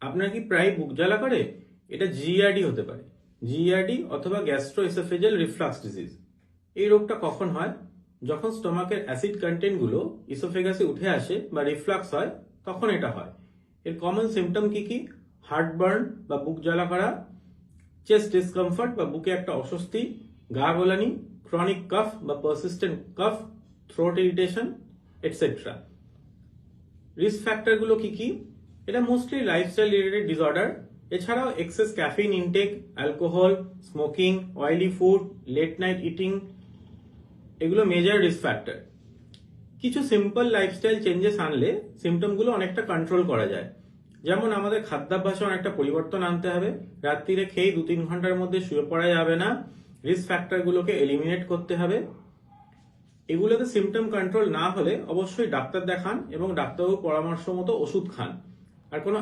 আপনার কি প্রায় বুক জ্বালা করে? এটা জিইআরডি হতে পারে। জিইআরডি অথবা গ্যাস্ট্রোএসোফেজাল রিফ্লাক্স ডিজিজ। এই রোগটা কখন হয়? যখন স্টোমাকের অ্যাসিড কন্টেন্ট গুলো ইসোফেগাসে উঠে আসে বা রিফ্লাক্স হয়, তখন এটা হয়। এর কমন সিমটম কি কি? হার্টবার্ন বা বুক জ্বালা করা, চেস্ট ডিসকমফর্ট বা বুকে একটা অস্বস্তি, গা গোলানি, ক্রনিক কাফ বা persistent cough, throat irritation, etcetera. Risk factor গুলো কি কি? এটা মোস্টলি লাইফস্টাইল রিলেটেড ডিসঅর্ডার। এছাড়াও excess caffeine intake, alcohol, smoking, oily food, late night eating, এগুলো মেজর রিস্ক ফ্যাক্টর। কিছু সিম্পল লাইফস্টাইল চেঞ্জেস আনলে সিমটমগুলো অনেকটা কন্ট্রোল করা যায়। যেমন আমাদের খাদ্যাভ্যাসে অনেকটা পরিবর্তন আনতে হবে। রাত্রিরে খেয়ে 2-3 ঘন্টার মধ্যে শুয়ে পড়া যাবে না। রিস্ক ফ্যাক্টরগুলোকে এলিমিনেট করতে হবে। এগুলোতে সিমটম কন্ট্রোল না হলে অবশ্যই ডাক্তার দেখান এবং ডাক্তারবাবুর পরামর্শ মতো ওষুধ খান। আর কোনো